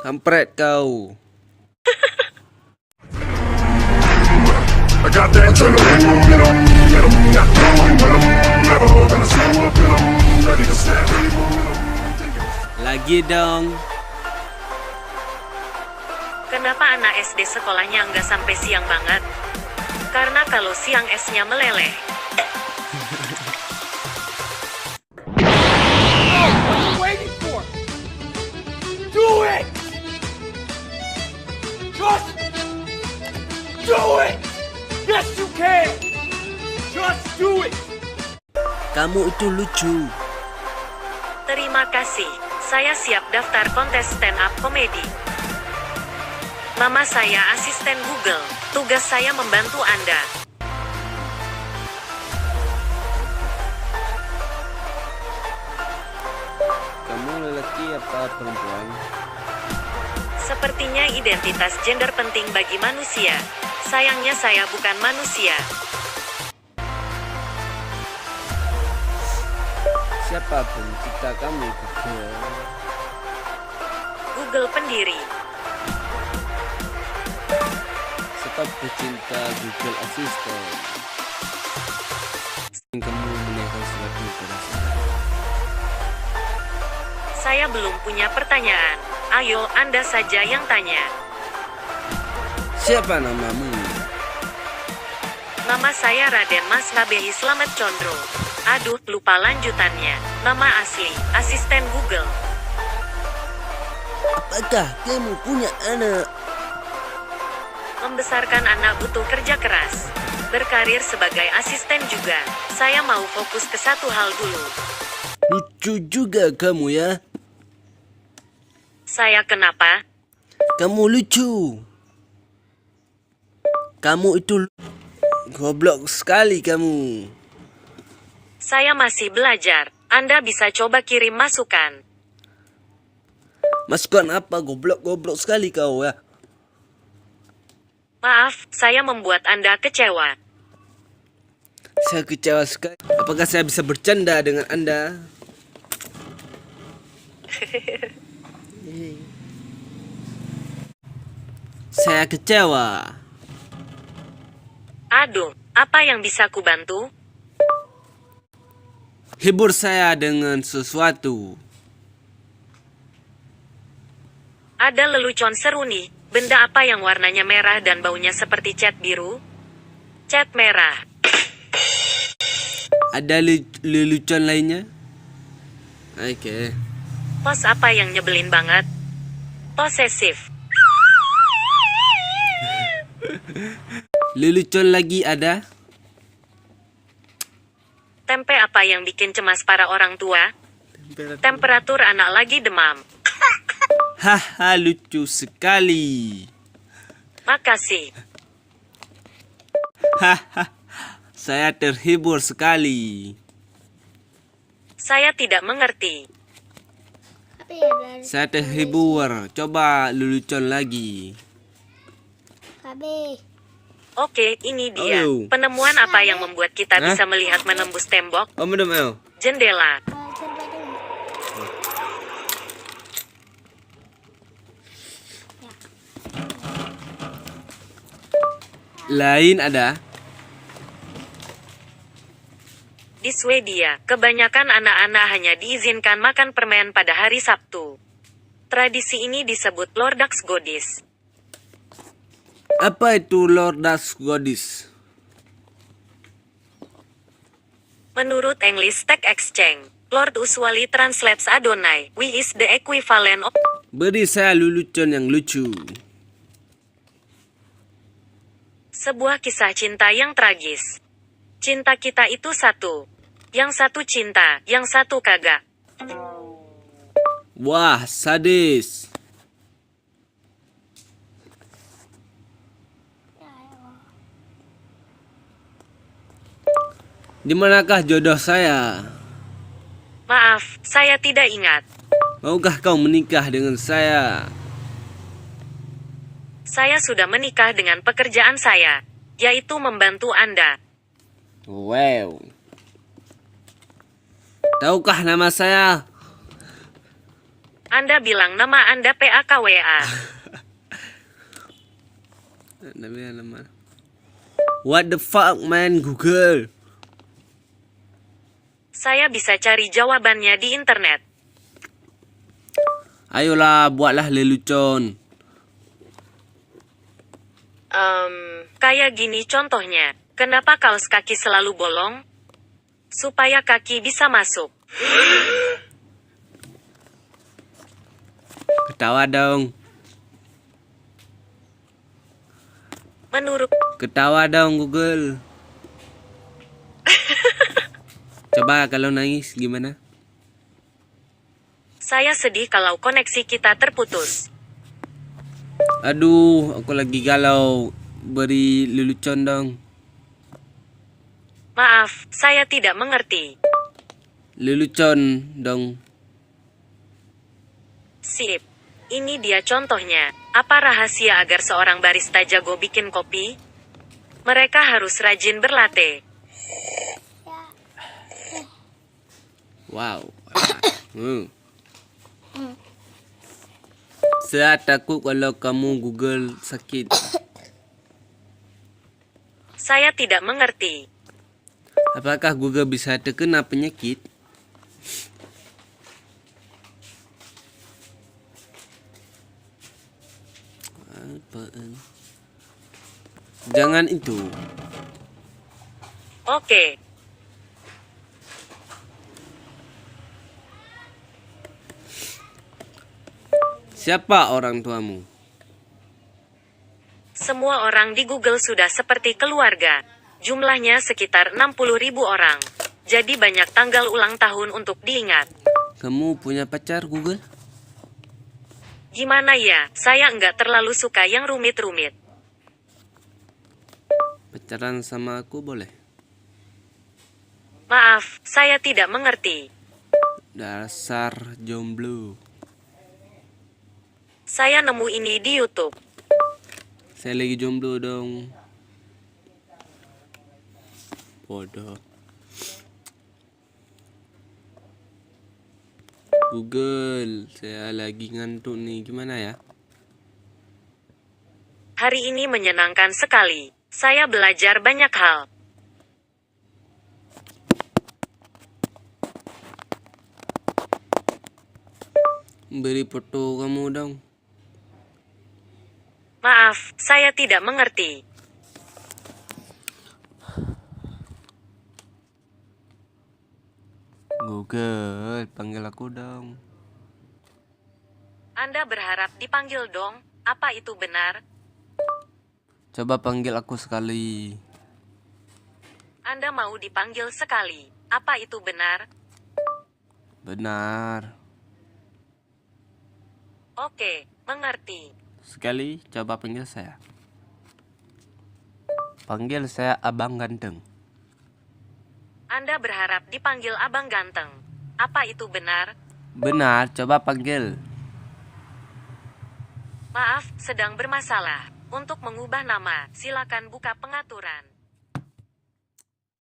Kampret kau. I got that adrenaline in 'em, get 'em, not going with 'em, never gonna slow up in 'em, ready to snap any momentum. Lagi dong. Kenapa anak SD sekolahnya nggak sampai siang banget? Karena kalau siang esnya meleleh. Do it! Just do it! Yes, you can! Just do it! Kamu itu lucu. Terima kasih. Saya siap daftar kontes stand up komedi. Nama saya asisten Google. Tugas saya membantu Anda. Kamu lelaki apa perempuan? Sepertinya identitas gender penting bagi manusia. Sayangnya saya bukan manusia. Siapa pencipta kamu? Google pendiri. Siapa pecinta Google Assistant? Kamu menanyakan sesuatu pada saya. Saya belum punya pertanyaan. Ayo, Anda saja yang tanya. Siapa namamu? Nama saya Raden Mas Nabehi Slamet Condro. Aduh, lupa lanjutannya. Nama asli, asisten Google. Apakah kamu punya anak? Membesarkan anak butuh kerja keras. Berkarir sebagai asisten juga. Saya mau fokus ke satu hal dulu. Lucu juga kamu ya. Saya kenapa? Kamu lucu. Kamu itu goblok sekali kamu. Saya masih belajar. Anda bisa coba kirim masukan. Masukan apa? Goblok sekali kau ya. Maaf, saya membuat Anda kecewa. Saya kecewa sekali. Apakah saya bisa bercanda dengan Anda? Saya kecewa. Aduh, apa yang bisa kubantu? Hibur saya dengan sesuatu. Ada lelucon seru nih. Benda apa yang warnanya merah dan baunya seperti cat biru? Cat merah. Ada lelucon lainnya? Oke. Pos apa yang nyebelin banget? Posesif. Lelucon lagi ada? Tempe apa yang bikin cemas para orang tua? Temperatur anak lagi demam. Haha, lucu sekali. Makasih. Haha, saya terhibur sekali. Saya tidak mengerti. Saya terhibur. Coba lelucon lagi. Oke, ini dia. Ayo. Penemuan apa yang membuat kita Hah? bisa melihat menembus tembok? Oh, madam. Jendela. Lain ada? Di Swedia, kebanyakan anak-anak hanya diizinkan makan permen pada hari Sabtu. Tradisi ini disebut Lördagsgodis. Apa itu Lördagsgodis? Menurut English Tech Exchange, Lord usually translates Adonai, which is the equivalent of Beri saya lelucon yang lucu. sebuah kisah cinta yang tragis. Cinta kita itu satu. Yang satu cinta, yang satu kagak. Wah, sadis. Di manakah jodoh saya? Maaf, saya tidak ingat. Maukah kau menikah dengan saya? Saya sudah menikah dengan pekerjaan saya, yaitu membantu Anda. Wow. Tahukah nama saya? Anda bilang nama Anda PAKWA. Nama. What the fuck man Google? Saya bisa cari jawabannya di internet. Ayolah buatlah lelucon. Kayak gini contohnya. Kenapa kaos kaki selalu bolong? Supaya kaki bisa masuk. Ketawa dong. Ketawa dong Google. Coba kalau nangis gimana? Saya sedih kalau koneksi kita terputus. Aduh, aku lagi galau. Beri lelucon dong. Maaf, saya tidak mengerti. Lelucon dong. Sip. Ini dia contohnya. Apa rahasia agar seorang barista jago bikin kopi? Mereka harus rajin berlatih. Wow. Saya takut kalau kamu Google sakit. Saya tidak mengerti. Apakah Google bisa terkena penyakit? Apaan? Jangan itu. Oke. Siapa orang tuamu? Semua orang di Google sudah seperti keluarga. Jumlahnya sekitar 60.000 orang. Jadi banyak tanggal ulang tahun untuk diingat. Kamu punya pacar Google? Gimana ya, saya nggak terlalu suka yang rumit-rumit. Pacaran sama aku boleh? Maaf, saya tidak mengerti. Dasar jomblo. Saya nemu ini di YouTube. Saya lagi jomblo dong. Bodoh. Google, saya lagi ngantuk nih. Gimana ya? Hari ini menyenangkan sekali. Saya belajar banyak hal. Beri foto kamu dong. Maaf, saya tidak mengerti. Google, panggil aku dong. Anda berharap dipanggil dong? Apa itu benar? Coba panggil aku sekali. Anda mau dipanggil sekali. Apa itu benar? Benar. Oke, mengerti. Sekali, coba panggil saya. Panggil saya Abang Ganteng. Anda berharap dipanggil Abang Ganteng. Apa itu benar? Benar, coba panggil. Maaf, sedang bermasalah. Untuk mengubah nama, silakan buka pengaturan.